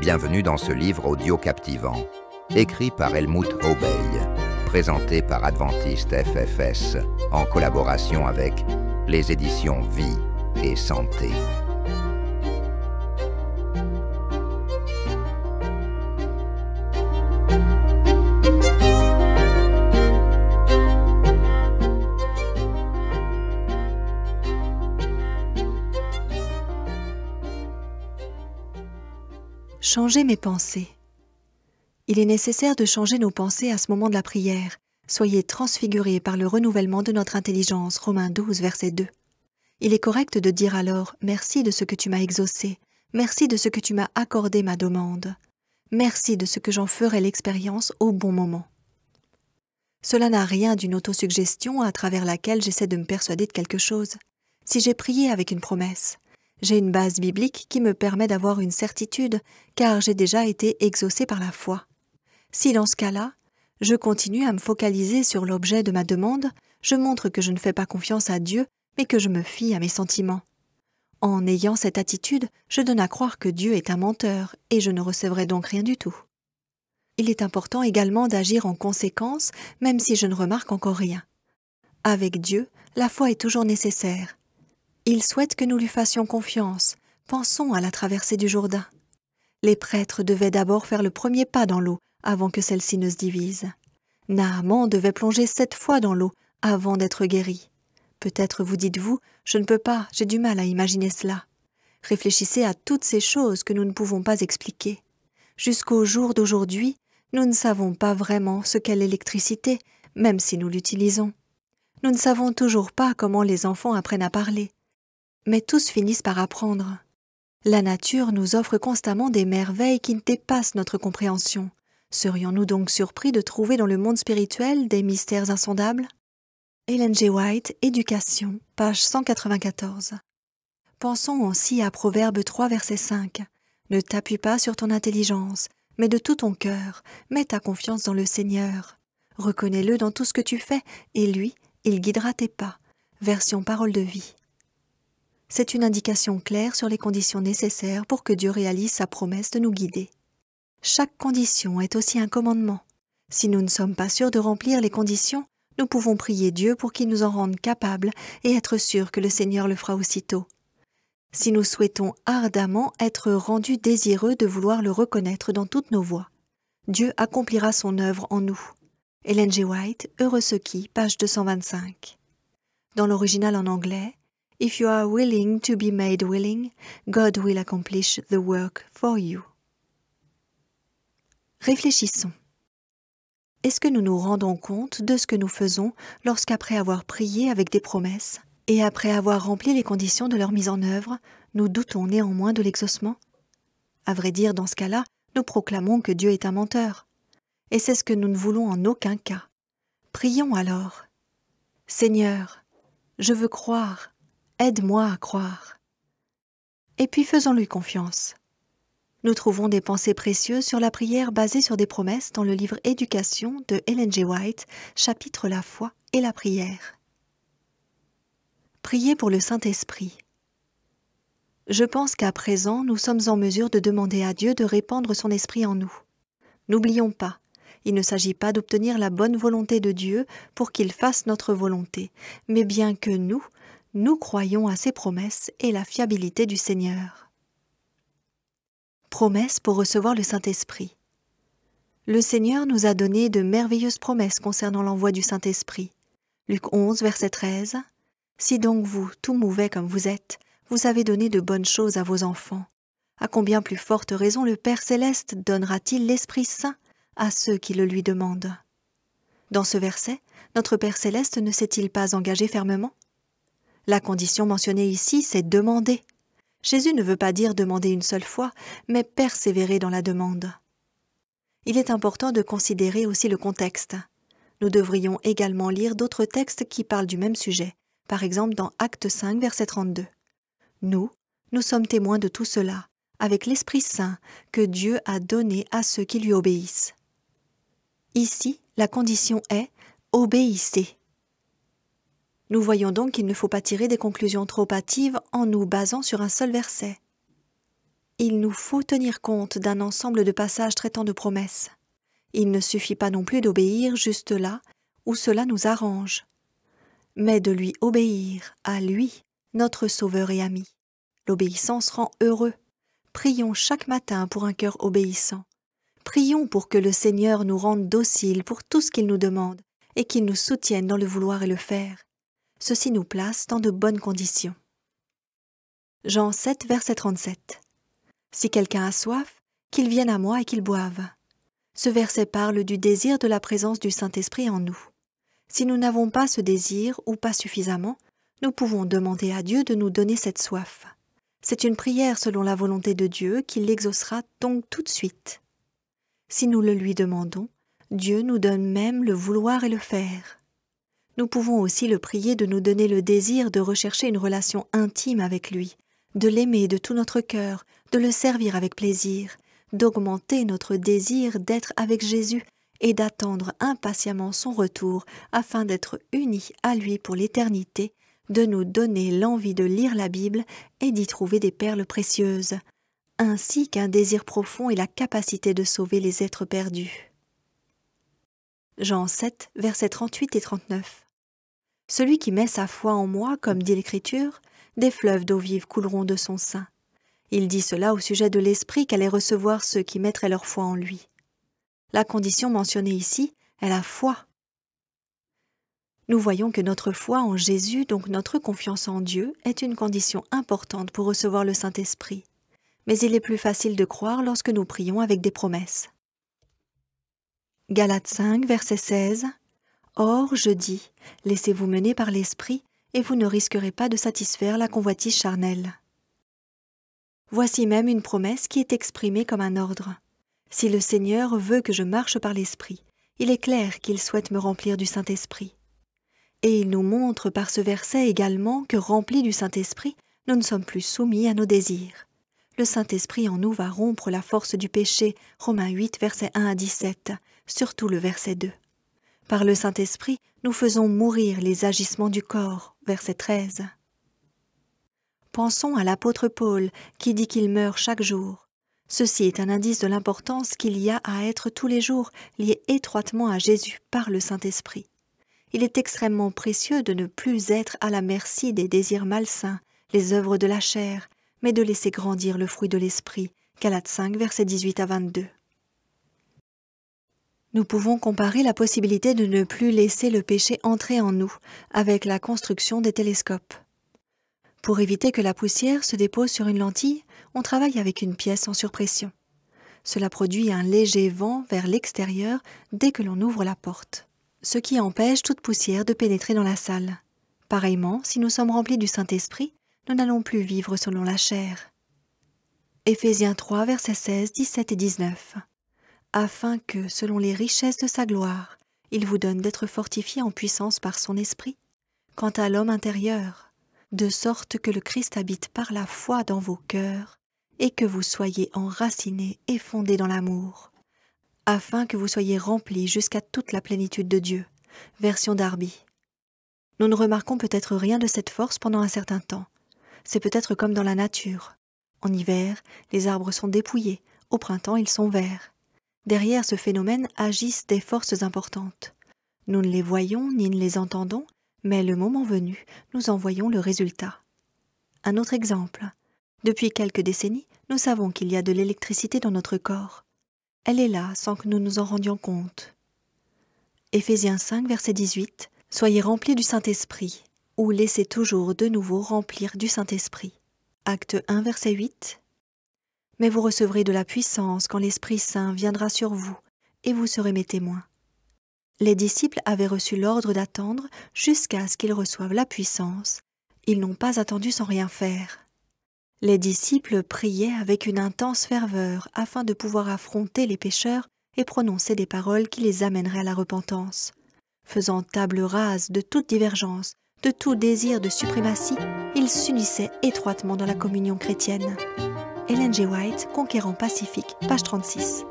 Bienvenue dans ce livre audio captivant, écrit par Helmut Hobeil, présenté par Adventiste FFS, en collaboration avec les éditions Vie et Santé. Changer mes pensées. Il est nécessaire de changer nos pensées à ce moment de la prière. Soyez transfigurés par le renouvellement de notre intelligence. Romains 12, verset 2. Il est correct de dire alors « Merci de ce que tu m'as exaucé. Merci de ce que tu m'as accordé ma demande. Merci de ce que j'en ferai l'expérience au bon moment. » Cela n'a rien d'une autosuggestion à travers laquelle j'essaie de me persuader de quelque chose. Si j'ai prié avec une promesse, j'ai une base biblique qui me permet d'avoir une certitude, car j'ai déjà été exaucé par la foi. Si dans ce cas-là, je continue à me focaliser sur l'objet de ma demande, je montre que je ne fais pas confiance à Dieu, mais que je me fie à mes sentiments. En ayant cette attitude, je donne à croire que Dieu est un menteur, et je ne recevrai donc rien du tout. Il est important également d'agir en conséquence, même si je ne remarque encore rien. Avec Dieu, la foi est toujours nécessaire. Il souhaite que nous lui fassions confiance. Pensons à la traversée du Jourdain. Les prêtres devaient d'abord faire le premier pas dans l'eau avant que celle-ci ne se divise. Naaman devait plonger 7 fois dans l'eau avant d'être guéri. Peut-être vous dites-vous, je ne peux pas, j'ai du mal à imaginer cela. Réfléchissez à toutes ces choses que nous ne pouvons pas expliquer. Jusqu'au jour d'aujourd'hui, nous ne savons pas vraiment ce qu'est l'électricité, même si nous l'utilisons. Nous ne savons toujours pas comment les enfants apprennent à parler. Mais tous finissent par apprendre. La nature nous offre constamment des merveilles qui dépassent notre compréhension. Serions-nous donc surpris de trouver dans le monde spirituel des mystères insondables? Ellen G. White, Éducation, page 194. Pensons aussi à Proverbe 3, verset 5. « Ne t'appuie pas sur ton intelligence, mais de tout ton cœur, mets ta confiance dans le Seigneur. Reconnais-le dans tout ce que tu fais, et lui, il guidera tes pas. » Version Parole de vie. C'est une indication claire sur les conditions nécessaires pour que Dieu réalise sa promesse de nous guider. Chaque condition est aussi un commandement. Si nous ne sommes pas sûrs de remplir les conditions, nous pouvons prier Dieu pour qu'il nous en rende capables et être sûrs que le Seigneur le fera aussitôt. Si nous souhaitons ardemment être rendus désireux de vouloir le reconnaître dans toutes nos voies, Dieu accomplira son œuvre en nous. Ellen G. White, Heureux ceux qui, page 225. Dans l'original en anglais, « If you are willing to be made willing, God will accomplish the work for you. » Réfléchissons. Est-ce que nous nous rendons compte de ce que nous faisons lorsqu'après avoir prié avec des promesses et après avoir rempli les conditions de leur mise en œuvre, nous doutons néanmoins de l'exaucement? À vrai dire, dans ce cas-là, nous proclamons que Dieu est un menteur. Et c'est ce que nous ne voulons en aucun cas. Prions alors. « Seigneur, je veux croire. Aide-moi à croire. » Et puis faisons-lui confiance. Nous trouvons des pensées précieuses sur la prière basée sur des promesses dans le livre Éducation de Ellen G. White, chapitre La foi et la prière. Priez pour le Saint-Esprit. Je pense qu'à présent, nous sommes en mesure de demander à Dieu de répandre son esprit en nous. N'oublions pas, il ne s'agit pas d'obtenir la bonne volonté de Dieu pour qu'il fasse notre volonté, mais bien que nous croyons à ses promesses et la fiabilité du Seigneur. Promesses pour recevoir le Saint-Esprit. Le Seigneur nous a donné de merveilleuses promesses concernant l'envoi du Saint-Esprit. Luc 11, verset 13. « Si donc vous, tout mauvais comme vous êtes, vous avez donné de bonnes choses à vos enfants, à combien plus forte raison le Père Céleste donnera-t-il l'Esprit Saint à ceux qui le lui demandent ?» Dans ce verset, notre Père Céleste ne s'est-il pas engagé fermement? La condition mentionnée ici, c'est demander. Jésus ne veut pas dire demander une seule fois, mais persévérer dans la demande. Il est important de considérer aussi le contexte. Nous devrions également lire d'autres textes qui parlent du même sujet, par exemple dans Actes 5, verset 32. Nous sommes témoins de tout cela, avec l'Esprit Saint que Dieu a donné à ceux qui lui obéissent. Ici, la condition est « obéissez ». Nous voyons donc qu'il ne faut pas tirer des conclusions trop hâtives en nous basant sur un seul verset. Il nous faut tenir compte d'un ensemble de passages traitant de promesses. Il ne suffit pas non plus d'obéir juste là où cela nous arrange, mais de lui obéir, à lui, notre Sauveur et ami. L'obéissance rend heureux. Prions chaque matin pour un cœur obéissant. Prions pour que le Seigneur nous rende dociles pour tout ce qu'il nous demande et qu'il nous soutienne dans le vouloir et le faire. Ceci nous place dans de bonnes conditions. Jean 7, verset 37. Si quelqu'un a soif, qu'il vienne à moi et qu'il boive. Ce verset parle du désir de la présence du Saint-Esprit en nous. Si nous n'avons pas ce désir ou pas suffisamment, nous pouvons demander à Dieu de nous donner cette soif. C'est une prière selon la volonté de Dieu qui l'exaucera donc tout de suite. Si nous le lui demandons, Dieu nous donne même le vouloir et le faire. Nous pouvons aussi le prier de nous donner le désir de rechercher une relation intime avec lui, de l'aimer de tout notre cœur, de le servir avec plaisir, d'augmenter notre désir d'être avec Jésus et d'attendre impatiemment son retour afin d'être unis à lui pour l'éternité, de nous donner l'envie de lire la Bible et d'y trouver des perles précieuses, ainsi qu'un désir profond et la capacité de sauver les êtres perdus. Jean 7, versets 38 et 39. Celui qui met sa foi en moi, comme dit l'Écriture, des fleuves d'eau vive couleront de son sein. Il dit cela au sujet de l'Esprit qu'allaient recevoir ceux qui mettraient leur foi en lui. La condition mentionnée ici est la foi. Nous voyons que notre foi en Jésus, donc notre confiance en Dieu, est une condition importante pour recevoir le Saint-Esprit. Mais il est plus facile de croire lorsque nous prions avec des promesses. Galates 5, verset 16. Or, je dis, laissez-vous mener par l'Esprit, et vous ne risquerez pas de satisfaire la convoitise charnelle. Voici même une promesse qui est exprimée comme un ordre. Si le Seigneur veut que je marche par l'Esprit, il est clair qu'il souhaite me remplir du Saint-Esprit. Et il nous montre par ce verset également que remplis du Saint-Esprit, nous ne sommes plus soumis à nos désirs. Le Saint-Esprit en nous va rompre la force du péché, Romains 8, versets 1 à 17, surtout le verset 2. Par le Saint-Esprit, nous faisons mourir les agissements du corps, verset 13. Pensons à l'apôtre Paul qui dit qu'il meurt chaque jour. Ceci est un indice de l'importance qu'il y a à être tous les jours lié étroitement à Jésus par le Saint-Esprit. Il est extrêmement précieux de ne plus être à la merci des désirs malsains, les œuvres de la chair, mais de laisser grandir le fruit de l'Esprit. Galates 5, versets 18 à 22. Nous pouvons comparer la possibilité de ne plus laisser le péché entrer en nous avec la construction des télescopes. Pour éviter que la poussière se dépose sur une lentille, on travaille avec une pièce en surpression. Cela produit un léger vent vers l'extérieur dès que l'on ouvre la porte, ce qui empêche toute poussière de pénétrer dans la salle. Pareillement, si nous sommes remplis du Saint-Esprit, nous n'allons plus vivre selon la chair. Éphésiens 3, versets 16, 17 et 19. Afin que, selon les richesses de sa gloire, il vous donne d'être fortifiés en puissance par son esprit, quant à l'homme intérieur, de sorte que le Christ habite par la foi dans vos cœurs, et que vous soyez enracinés et fondés dans l'amour, afin que vous soyez remplis jusqu'à toute la plénitude de Dieu. Version Darby. Nous ne remarquons peut-être rien de cette force pendant un certain temps. C'est peut-être comme dans la nature. En hiver, les arbres sont dépouillés, au printemps ils sont verts. Derrière ce phénomène agissent des forces importantes. Nous ne les voyons ni ne les entendons, mais le moment venu, nous en voyons le résultat. Un autre exemple. Depuis quelques décennies, nous savons qu'il y a de l'électricité dans notre corps. Elle est là sans que nous nous en rendions compte. Éphésiens 5, verset 18. « Soyez remplis du Saint-Esprit » ou « laissez toujours de nouveau remplir du Saint-Esprit » Acte 1, verset 8. Mais vous recevrez de la puissance quand l'Esprit Saint viendra sur vous, et vous serez mes témoins. Les disciples avaient reçu l'ordre d'attendre jusqu'à ce qu'ils reçoivent la puissance. Ils n'ont pas attendu sans rien faire. Les disciples priaient avec une intense ferveur afin de pouvoir affronter les pécheurs et prononcer des paroles qui les amèneraient à la repentance. Faisant table rase de toute divergence, de tout désir de suprématie, ils s'unissaient étroitement dans la communion chrétienne. Ellen G. White, Conquérant Pacifique, page 36.